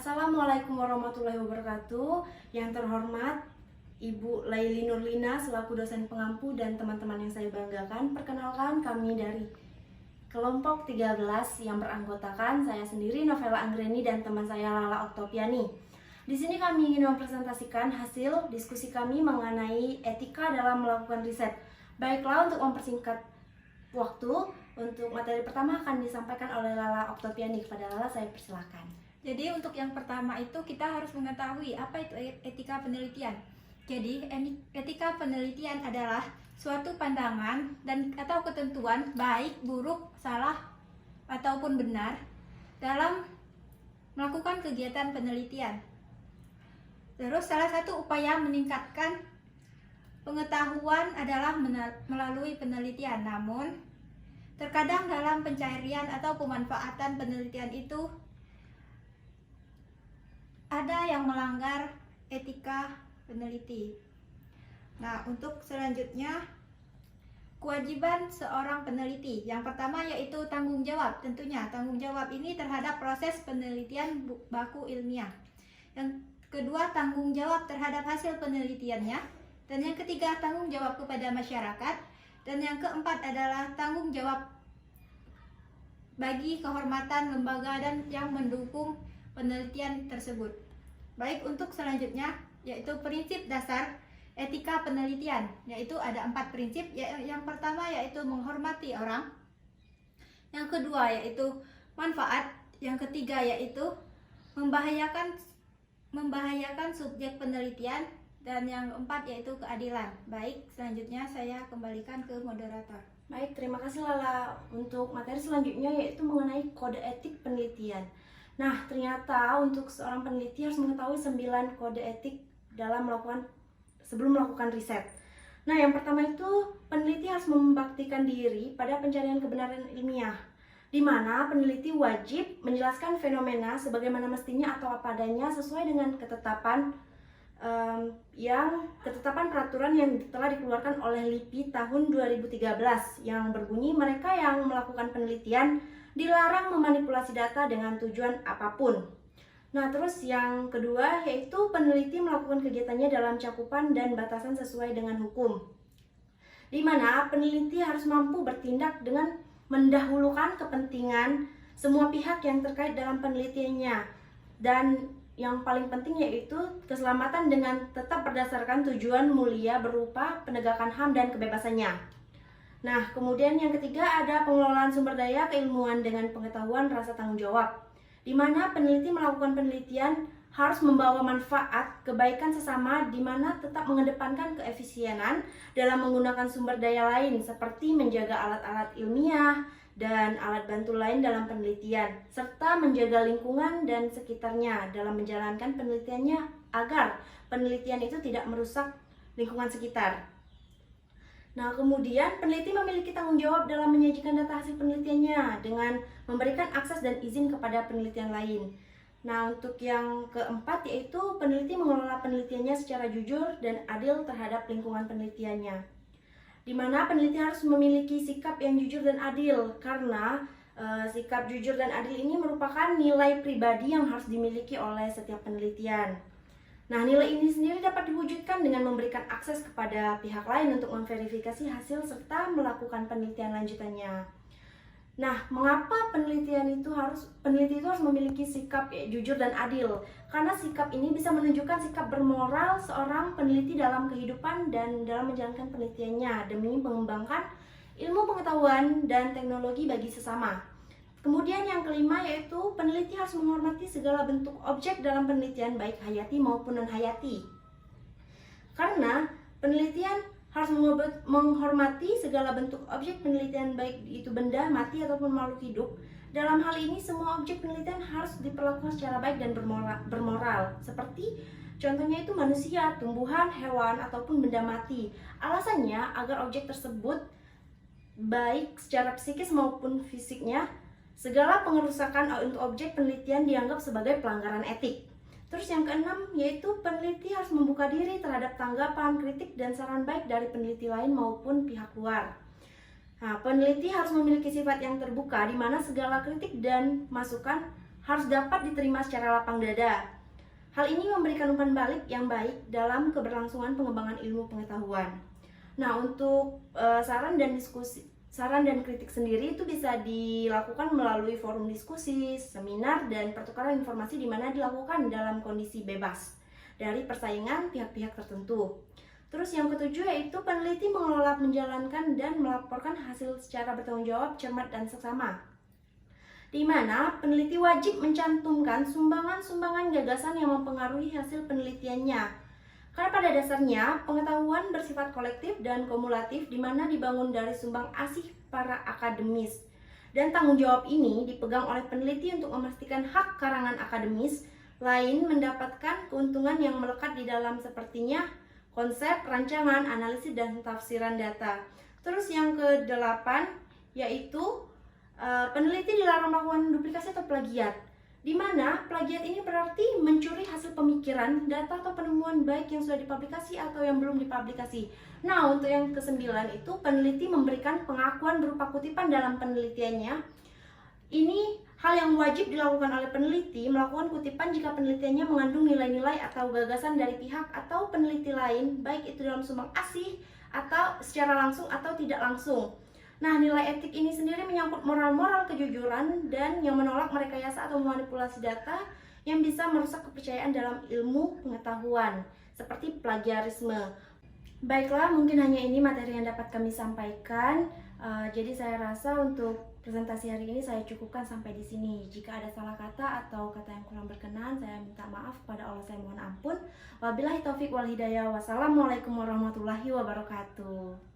Assalamualaikum warahmatullahi wabarakatuh. Yang terhormat Ibu Laili Nurlina selaku dosen pengampu dan teman-teman yang saya banggakan. Perkenalkan, kami dari kelompok 13 yang beranggotakan saya sendiri Novela Anggreni dan teman saya Lala Oktopiani. Di sini kami ingin mempresentasikan hasil diskusi kami mengenai etika dalam melakukan riset. Baiklah, untuk mempersingkat waktu, untuk materi pertama akan disampaikan oleh Lala Oktopiani. Kepada Lala saya persilakan. Jadi untuk yang pertama itu kita harus mengetahui apa itu etika penelitian. Jadi etika penelitian adalah suatu pandangan dan atau ketentuan baik, buruk, salah ataupun benar dalam melakukan kegiatan penelitian. Terus salah satu upaya meningkatkan pengetahuan adalah melalui penelitian. Namun terkadang dalam pencarian atau pemanfaatan penelitian itu ada yang melanggar etika peneliti. Nah, untuk selanjutnya kewajiban seorang peneliti. Yang pertama yaitu tanggung jawab. Tentunya tanggung jawab ini terhadap proses penelitian baku ilmiah. Yang kedua, tanggung jawab terhadap hasil penelitiannya. Dan yang ketiga, tanggung jawab kepada masyarakat. Dan yang keempat adalah tanggung jawab bagi kehormatan lembaga dan yang mendukung penelitian tersebut. Baik, untuk selanjutnya yaitu prinsip dasar etika penelitian, yaitu ada 4 prinsip. Yang pertama yaitu menghormati orang, yang kedua yaitu manfaat, yang ketiga yaitu membahayakan subjek penelitian, dan yang keempat yaitu keadilan. Baik, selanjutnya saya kembalikan ke moderator. Baik, terima kasih Lala. Untuk materi selanjutnya yaitu mengenai kode etik penelitian. Nah, ternyata untuk seorang peneliti harus mengetahui 9 kode etik sebelum melakukan riset. Nah, yang pertama itu peneliti harus membaktikan diri pada pencarian kebenaran ilmiah, di mana peneliti wajib menjelaskan fenomena sebagaimana mestinya atau apa adanya sesuai dengan ketetapan peraturan yang telah dikeluarkan oleh LIPI tahun 2013 yang berbunyi mereka yang melakukan penelitian dilarang memanipulasi data dengan tujuan apapun. Nah, terus yang kedua yaitu peneliti melakukan kegiatannya dalam cakupan dan batasan sesuai dengan hukum, di mana peneliti harus mampu bertindak dengan mendahulukan kepentingan semua pihak yang terkait dalam penelitiannya, dan yang paling penting yaitu keselamatan dengan tetap berdasarkan tujuan mulia berupa penegakan HAM dan kebebasannya. Nah, kemudian yang ketiga ada pengelolaan sumber daya keilmuan dengan pengetahuan rasa tanggung jawab, di mana peneliti melakukan penelitian harus membawa manfaat kebaikan sesama, di mana tetap mengedepankan keefisienan dalam menggunakan sumber daya lain seperti menjaga alat-alat ilmiah dan alat bantu lain dalam penelitian, serta menjaga lingkungan dan sekitarnya dalam menjalankan penelitiannya agar penelitian itu tidak merusak lingkungan sekitar. Nah, kemudian peneliti memiliki tanggung jawab dalam menyajikan data hasil penelitiannya dengan memberikan akses dan izin kepada penelitian lain. Nah, untuk yang keempat yaitu peneliti mengelola penelitiannya secara jujur dan adil terhadap lingkungan penelitiannya, di mana peneliti harus memiliki sikap yang jujur dan adil, karena sikap jujur dan adil ini merupakan nilai pribadi yang harus dimiliki oleh setiap penelitian. Nah, nilai ini sendiri dapat diwujudkan dengan memberikan akses kepada pihak lain untuk memverifikasi hasil serta melakukan penelitian lanjutannya. Nah, mengapa peneliti itu harus memiliki sikap jujur dan adil? Karena sikap ini bisa menunjukkan sikap bermoral seorang peneliti dalam kehidupan dan dalam menjalankan penelitiannya demi mengembangkan ilmu pengetahuan dan teknologi bagi sesama. Kemudian yang kelima yaitu peneliti harus menghormati segala bentuk objek dalam penelitian baik hayati maupun non-hayati. Karena penelitian harus menghormati segala bentuk objek penelitian baik itu benda mati ataupun makhluk hidup. Dalam hal ini semua objek penelitian harus diperlakukan secara baik dan bermoral. Seperti contohnya itu manusia, tumbuhan, hewan ataupun benda mati. Alasannya agar objek tersebut baik secara psikis maupun fisiknya, segala pengerusakan untuk objek penelitian dianggap sebagai pelanggaran etik. Terus yang keenam yaitu peneliti harus membuka diri terhadap tanggapan, kritik, dan saran baik dari peneliti lain maupun pihak luar. Nah, peneliti harus memiliki sifat yang terbuka, di mana segala kritik dan masukan harus dapat diterima secara lapang dada. Hal ini memberikan umpan balik yang baik dalam keberlangsungan pengembangan ilmu pengetahuan. Nah, untuk saran dan kritik sendiri itu bisa dilakukan melalui forum diskusi, seminar, dan pertukaran informasi di mana dilakukan dalam kondisi bebas dari persaingan pihak-pihak tertentu. Terus yang ketujuh yaitu peneliti mengelola, menjalankan, dan melaporkan hasil secara bertanggung jawab, cermat, dan seksama, di mana peneliti wajib mencantumkan sumbangan-sumbangan gagasan yang mempengaruhi hasil penelitiannya. Karena pada dasarnya pengetahuan bersifat kolektif dan kumulatif, di mana dibangun dari sumbang asih para akademis. Dan tanggung jawab ini dipegang oleh peneliti untuk memastikan hak karangan akademis lain mendapatkan keuntungan yang melekat di dalam, sepertinya konsep, rancangan, analisis, dan tafsiran data. Terus yang ke-8 yaitu peneliti dilarang melakukan duplikasi atau plagiat, di mana plagiat ini berarti mencuri hasil pemikiran, data, atau penemuan baik yang sudah dipublikasi atau yang belum dipublikasi. Nah, untuk yang ke-9 itu peneliti memberikan pengakuan berupa kutipan dalam penelitiannya. Ini hal yang wajib dilakukan oleh peneliti, melakukan kutipan jika penelitiannya mengandung nilai-nilai atau gagasan dari pihak atau peneliti lain, baik itu dalam sumbang asih atau secara langsung atau tidak langsung. Nah, nilai etik ini sendiri menyangkut moral-moral kejujuran dan yang menolak merekayasa atau memanipulasi data yang bisa merusak kepercayaan dalam ilmu pengetahuan, seperti plagiarisme. Baiklah, mungkin hanya ini materi yang dapat kami sampaikan. Jadi saya rasa untuk presentasi hari ini saya cukupkan sampai di sini. Jika ada salah kata atau kata yang kurang berkenan, saya minta maaf kepada Allah, saya mohon ampun. Wabillahi taufik wal hidayah. Wassalamualaikum warahmatullahi wabarakatuh.